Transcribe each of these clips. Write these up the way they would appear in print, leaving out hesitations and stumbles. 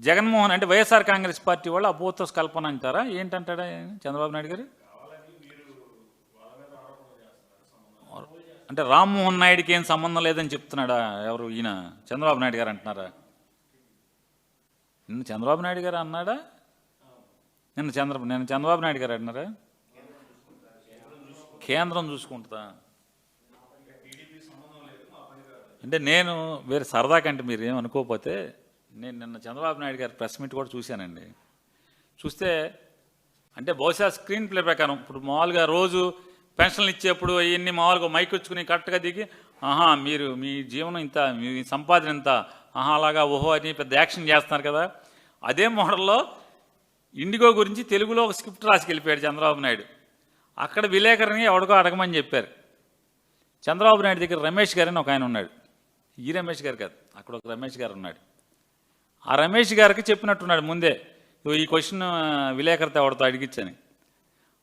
జగన్మోహన్ అంటే వైఎస్ఆర్ కాంగ్రెస్ పార్టీ వాళ్ళు అపోహతో కల్పన అంటారా ఏంటంటాడా చంద్రబాబు నాయుడు గారు? అంటే రామ్మోహన్ నాయుడికి ఏం సంబంధం లేదని చెప్తున్నాడా ఎవరు ఈయన చంద్రబాబు నాయుడు గారు అంటున్నారా? నిన్న చంద్రబాబు నాయుడు గారు అన్నాడా? నిన్న చంద్రబాబు నాయుడు గారు అన్నారా? కేంద్రం చూసుకుంటుందా అంటే నేను వేరే సరదా కంటే మీరు ఏమనుకోకపోతే నేను నిన్న చంద్రబాబు నాయుడు గారి ప్రెస్ మీట్ కూడా చూశానండి. చూస్తే అంటే బహుశా స్క్రీన్ ప్లే ప్రకారం ఇప్పుడు మామూలుగా రోజు పెన్షన్లు ఇచ్చేప్పుడు ఇవన్నీ మామూలుగా మైక్ వచ్చుకుని కరెక్ట్గా దిగి మీరు మీ జీవనం ఇంత మీ సంపాదన ఇంత అలాగా ఓహో అని పెద్ద యాక్షన్ చేస్తున్నారు కదా, అదే మోడల్లో ఇండిగో గురించి తెలుగులో ఒక స్క్రిప్ట్ రాసుకెళ్ళిపోయాడు చంద్రబాబు నాయుడు. అక్కడ విలేకరిని ఎవడికో అడగమని చెప్పారు. చంద్రబాబు నాయుడు దగ్గర రమేష్ గారని ఒక ఆయన ఉన్నాడు. ఈ రమేష్ గారు కాదు, అక్కడ ఒక రమేష్ గారు ఉన్నాడు. ఆ రమేష్ గారికి చెప్పినట్టున్నాడు ముందే, ఈ క్వశ్చన్ విలేకరితో ఎవరితో అడిగిచ్చని.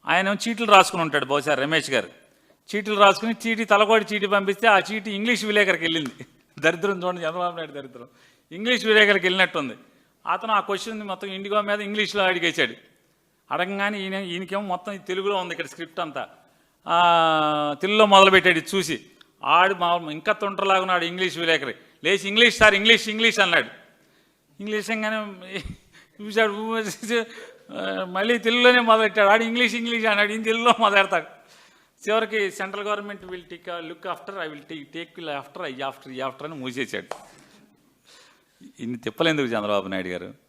ఆయన చీటీలు రాసుకుని ఉంటాడు బహుశా రమేష్ గారు. చీటీలు రాసుకుని తలకోటి చీటీ పంపిస్తే ఆ చీటీ ఇంగ్లీష్ విలేకరికి వెళ్ళింది. దరిద్రం చూడండి, చంద్రబాబు నాయుడు దరిద్రం. ఇంగ్లీష్ విలేకరికి వెళ్ళినట్టుంది. అతను ఆ క్వశ్చన్ మొత్తం ఇండిగో మీద ఇంగ్లీష్లో అడిగేశాడు. అడగంగానే ఈయనకేమో మొత్తం తెలుగులో ఉంది ఇక్కడ స్క్రిప్ట్ అంతా. తెలుగులో మొదలుపెట్టాడు చూసి. ఆడు ఇంకా తొంటలాగున్నాడు ఇంగ్లీష్ విలేకరి. లేచి ఇంగ్లీష్ సార్ ఇంగ్లీష్ అన్నాడు. ఇంగ్లీష్ అనగానే చూశాడు, మళ్ళీ తెలుగులోనే మొదలెట్టాడు. ఆడు ఇంగ్లీష్ అన్నాడు, ఈయన తెలుగులో మొదలెడతాడు. చివరికి central government will take look after, I will take after అని మూసేశాడు. ఇన్ని తిప్పలేందుకు చంద్రబాబు నాయుడు గారు?